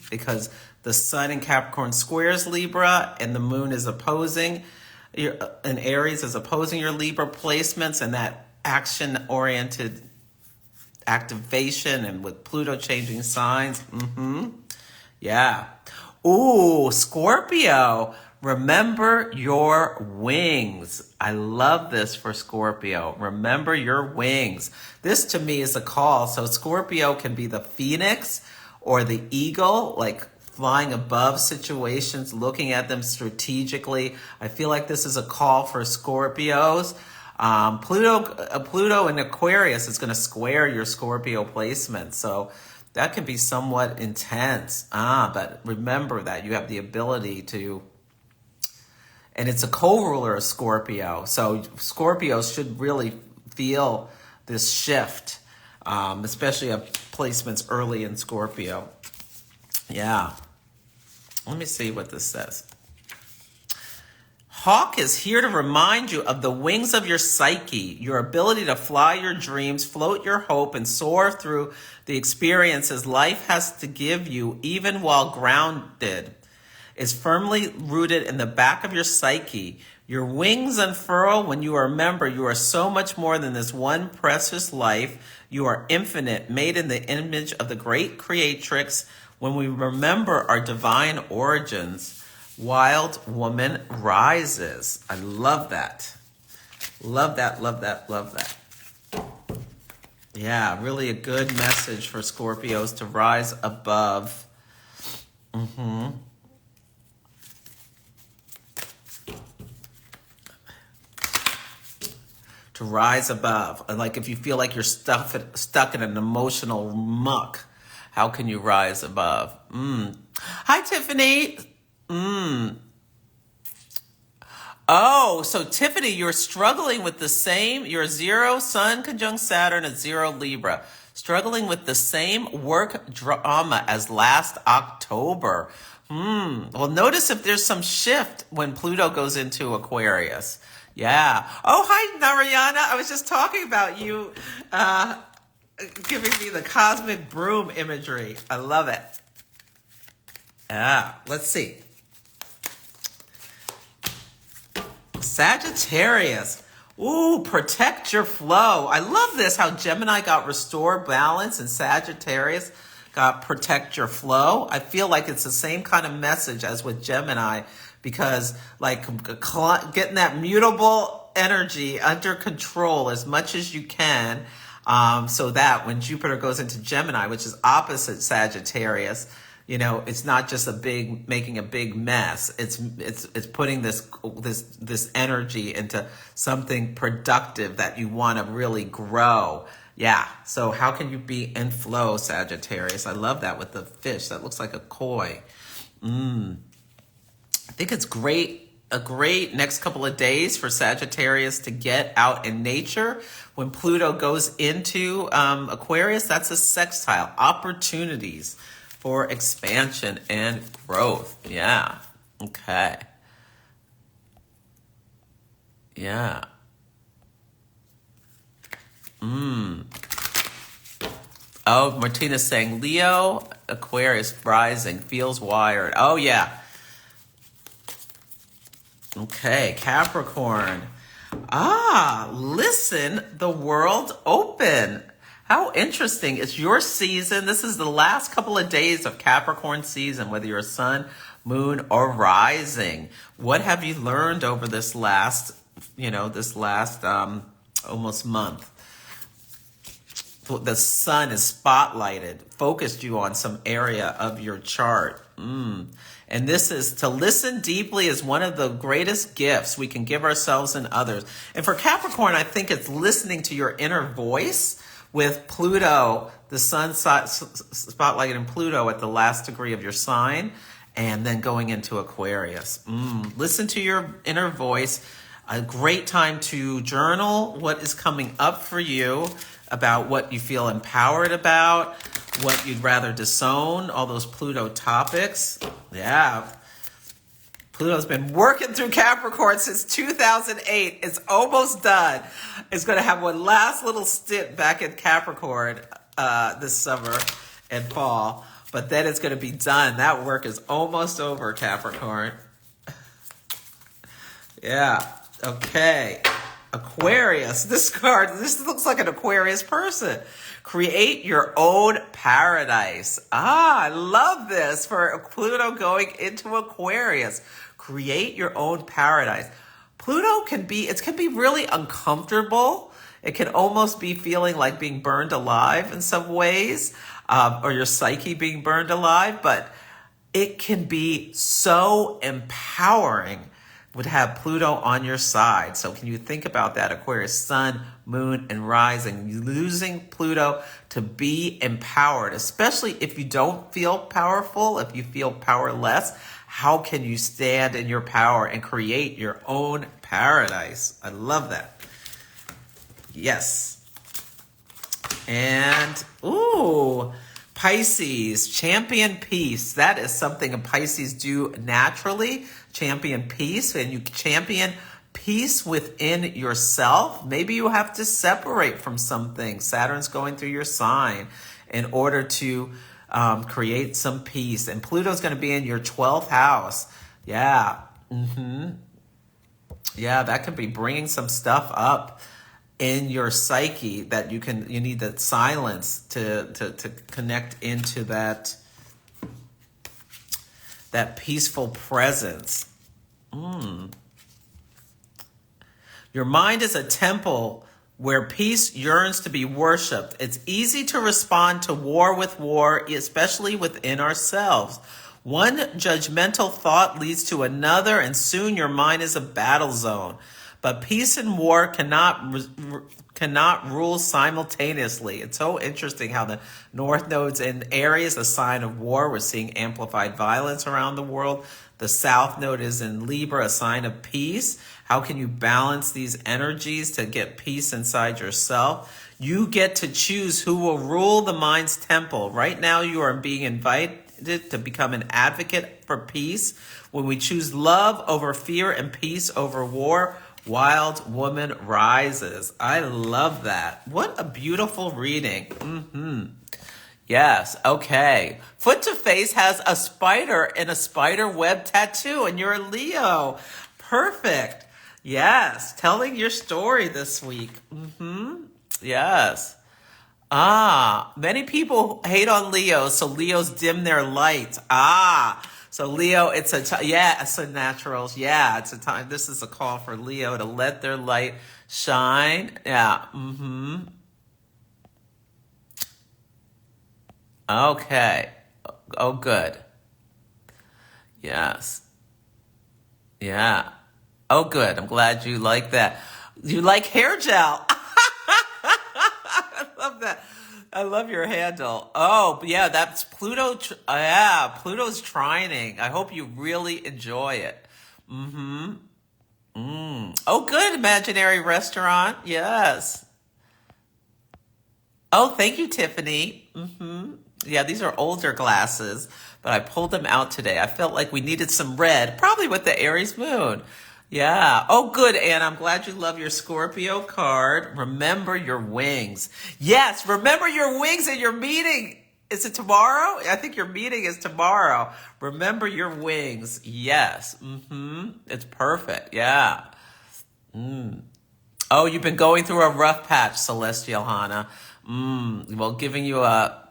Because the sun in Capricorn squares Libra and the moon is opposing, in Aries is opposing your Libra placements, and that action-oriented activation, and with Pluto changing signs. Yeah. Ooh, Scorpio. Remember your wings. I love this for Scorpio. Remember your wings. This to me is a call. So Scorpio can be the phoenix or the eagle, like flying above situations, looking at them strategically. I feel like this is a call for Scorpios. Pluto in Aquarius is going to square your Scorpio placement. So that can be somewhat intense. But remember that you have the ability to, and it's a co-ruler of Scorpio. So Scorpios should really feel this shift, especially of placements early in Scorpio. Yeah. Let me see what this says. Hawk is here to remind you of the wings of your psyche, your ability to fly your dreams, float your hope, and soar through the experiences life has to give you, even while grounded, is firmly rooted in the back of your psyche. Your wings unfurl when you remember you are so much more than this one precious life. You are infinite, made in the image of the great creatrix. When we remember our divine origins, wild woman rises. I love that. Love that, love that, love that. Yeah, really a good message for Scorpios to rise above. To rise above. Like if you feel like you're stuck in an emotional muck, how can you rise above? Hi, Tiffany. Oh, so Tiffany, you're struggling with the same, you're 0 Sun conjunct Saturn at 0 Libra, struggling with the same work drama as last October. Well, notice if there's some shift when Pluto goes into Aquarius. Yeah. Oh, hi, Narayana. I was just talking about you giving me the cosmic broom imagery. I love it. Yeah. Let's see. Sagittarius. Ooh, protect your flow. I love this, how Gemini got restore balance and Sagittarius got protect your flow. I feel like it's the same kind of message as with Gemini, because like getting that mutable energy under control as much as you can, so that when Jupiter goes into Gemini, which is opposite Sagittarius, you know, it's not just making a big mess. It's putting this energy into something productive that you want to really grow. Yeah. So how can you be in flow, Sagittarius? I love that with the fish. That looks like a koi. I think it's a great next couple of days for Sagittarius to get out in nature. When Pluto goes into Aquarius, that's a sextile. Opportunities for expansion and growth. Yeah. Okay. Yeah. Oh, Martina's saying Leo, Aquarius rising, feels wired. Oh, yeah. Okay, Capricorn. Listen, the world open. How interesting. It's your season. This is the last couple of days of Capricorn season, whether you're sun, moon, or rising. What have you learned over this last almost month? The sun is spotlighted, focused you on some area of your chart. And this is to listen deeply is one of the greatest gifts we can give ourselves and others. And for Capricorn, I think it's listening to your inner voice with Pluto, the sun spotlighted in Pluto at the last degree of your sign, and then going into Aquarius. Listen to your inner voice. A great time to journal what is coming up for you, about what you feel empowered about, what you'd rather disown, all those Pluto topics. Yeah. Pluto's been working through Capricorn since 2008. It's almost done. It's going to have one last little stint back in Capricorn this summer and fall. But then it's going to be done. That work is almost over, Capricorn. Yeah. Okay. Aquarius. This looks like an Aquarius person. Create your own paradise. I love this for Pluto going into Aquarius. Create your own paradise. Pluto can be really uncomfortable. It can almost be feeling like being burned alive in some ways, or your psyche being burned alive, but it can be so empowering would have Pluto on your side. So can you think about that? Aquarius, sun, moon, and rising. Using Pluto to be empowered, especially if you don't feel powerful, if you feel powerless. How can you stand in your power and create your own paradise? I love that. Yes. And, Pisces, champion peace. That is something a Pisces do naturally. Champion peace, and you champion peace within yourself. Maybe you have to separate from something. Saturn's going through your sign in order to create some peace. And Pluto's going to be in your 12th house. Yeah. Yeah, that could be bringing some stuff up in your psyche that you need that silence to connect into that peaceful presence. Your mind is a temple where peace yearns to be worshipped. It's easy to respond to war with war, especially within ourselves. One judgmental thought leads to another, and soon your mind is a battle zone. But peace and war cannot rule simultaneously. It's so interesting how the North Node's in Aries, a sign of war. We're seeing amplified violence around the world. The South Node is in Libra, a sign of peace. How can you balance these energies to get peace inside yourself? You get to choose who will rule the mind's temple. Right now, you are being invited to become an advocate for peace. When we choose love over fear and peace over war, wild woman rises. I love that. What a beautiful reading. Yes, okay. Foot to Face has a spider and a spider web tattoo, and you're a Leo. Perfect. Yes, telling your story this week. Yes. Many people hate on Leos, so Leos dim their light. So Leo, it's a naturals. Yeah, it's a time. This is a call for Leo to let their light shine. Yeah. Okay. Oh, good. Yes. Yeah. Oh, good. I'm glad you like that. You like hair gel. I love that. I love your handle. Oh, yeah, that's Pluto. Pluto's trining. I hope you really enjoy it. Oh, good. Imaginary restaurant. Yes. Oh, thank you, Tiffany. Yeah, these are older glasses, but I pulled them out today. I felt like we needed some red, probably with the Aries moon. Yeah. Oh, good, Anne. I'm glad you love your Scorpio card. Remember your wings. Yes, remember your wings at your meeting. Is it tomorrow? I think your meeting is tomorrow. Remember your wings. Yes. It's perfect. Yeah. Oh, you've been going through a rough patch, Celestial Hannah. Well, giving you a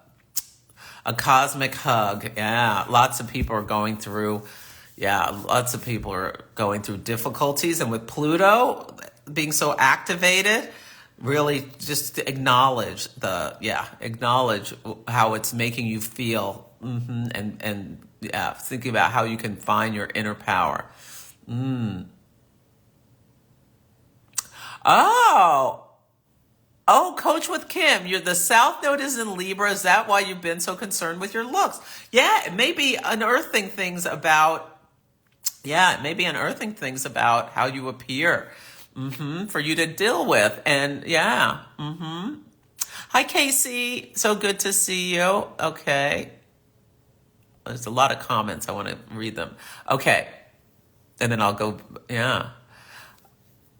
cosmic hug. Yeah. Lots of people are going through difficulties. And with Pluto being so activated, really just to acknowledge how it's making you feel And yeah, thinking about how you can find your inner power. Oh, oh, Coach with Kim, you're the South Node is in Libra. Is that why you've been so concerned with your looks? Yeah, it may be unearthing things about. Yeah, it may be unearthing things about how you appear, for you to deal with, and yeah. Hi, Casey. So good to see you. Okay, there's a lot of comments. I want to read them. Okay, and then I'll go. Yeah.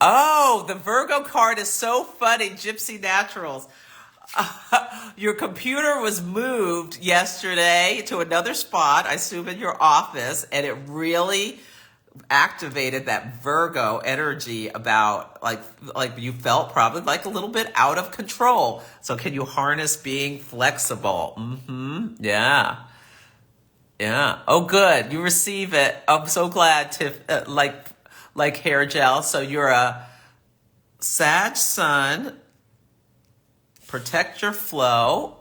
Oh, the Virgo card is so funny, Gypsy Naturals. Your computer was moved yesterday to another spot, I assume in your office, and it really activated that Virgo energy about like you felt probably like a little bit out of control. So can you harness being flexible? Yeah. Yeah. Oh, good. You receive it. I'm so glad to like hair gel. So you're a Sag Sun, protect your flow,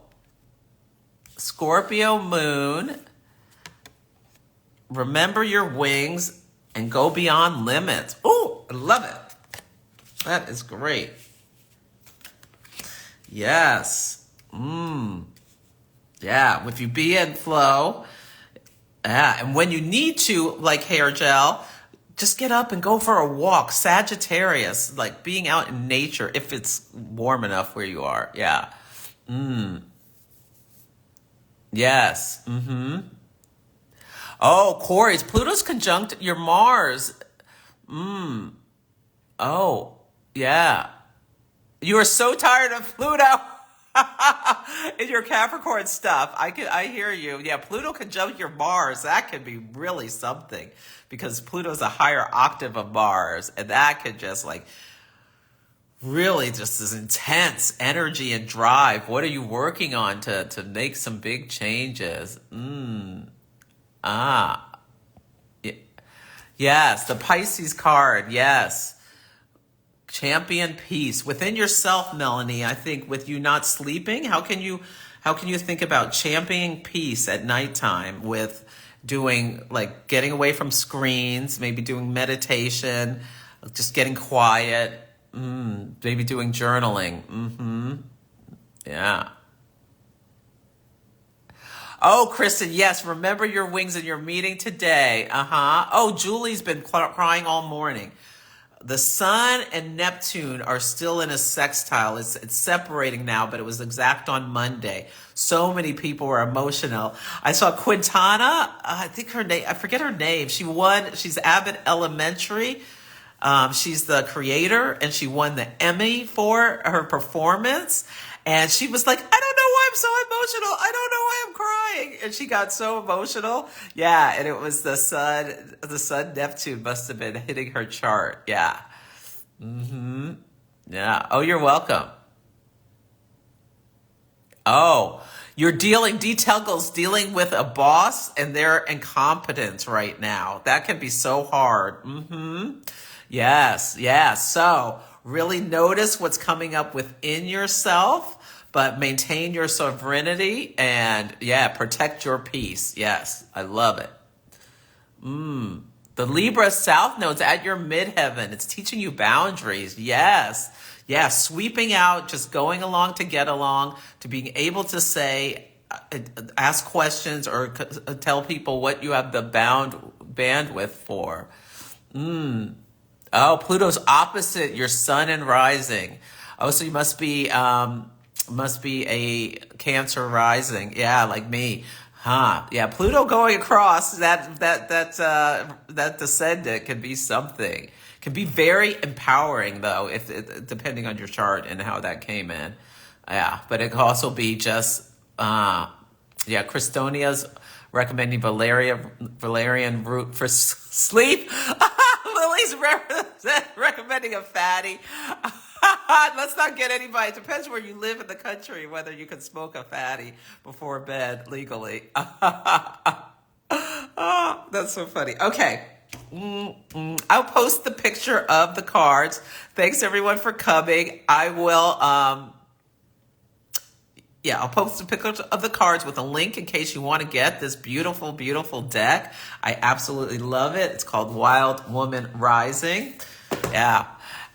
Scorpio Moon, remember your wings, and go beyond limits. Oh, I love it. That is great. Yes. Yeah, if you be in flow, yeah, and when you need to, like hair gel, just get up and go for a walk. Sagittarius, like being out in nature if it's warm enough where you are. Yeah. Yes. Oh, Aquarius, Pluto's conjunct your Mars. Oh, yeah. You are so tired of Pluto in your Capricorn stuff. I hear you. Yeah, Pluto conjunct your Mars. That could be really something because Pluto's a higher octave of Mars, and that could just like really just this intense energy and drive. What are you working on to make some big changes? Yes, the Pisces card. Yes. Champion peace within yourself, Melanie. I think with you not sleeping, how can you think about championing peace at nighttime with doing like getting away from screens, maybe doing meditation, just getting quiet, maybe doing journaling. Yeah. Oh, Kristen, yes, remember your wings in your meeting today. Oh, Julie's been crying all morning. The Sun and Neptune are still in a sextile. It's separating now, but it was exact on Monday. So many people were emotional. I saw Quintana, I think her name, I forget her name. She won, she's Abbott Elementary. She's the creator, and she won the Emmy for her performance. And she was like, I don't know why I'm so emotional. I don't know why I'm crying. And she got so emotional. Yeah, and it was the sun Neptune must have been hitting her chart. Yeah. Yeah. Oh, you're welcome. Oh, you're dealing with a boss and their incompetence right now. That can be so hard. Yes. So really notice what's coming up within yourself, but maintain your sovereignty and protect your peace. Yes, I love it. The Libra South Node's at your midheaven. It's teaching you boundaries. Yes. Yeah, sweeping out, just going along to get along, to being able to say, ask questions or tell people what you have the bandwidth for. Oh, Pluto's opposite your sun and rising. Oh, so you must be a Cancer rising. Yeah, like me. Huh. Yeah, Pluto going across that descendant can be something. Can be very empowering though, if depending on your chart and how that came in. Yeah, but it can also be just Christonia's recommending valerian root for sleep. Lily's recommending a fatty. Let's not get anybody. It depends where you live in the country, whether you can smoke a fatty before bed legally. Oh, that's so funny. Okay. I'll post the picture of the cards. Thanks everyone for coming. I will, Yeah, I'll post a picture of the cards with a link in case you want to get this beautiful, beautiful deck. I absolutely love it. It's called Wild Woman Rising. Yeah.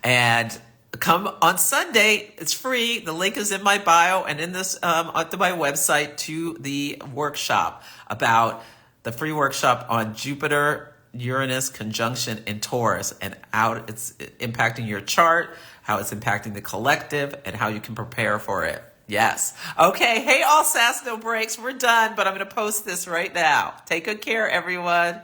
And come on Sunday. It's free. The link is in my bio and in this onto my website to the workshop about the free workshop on Jupiter, Uranus conjunction in Taurus and how it's impacting your chart, how it's impacting the collective, and how you can prepare for it. Yes. Okay. Hey, all sass, no breaks. We're done, but I'm going to post this right now. Take good care, everyone.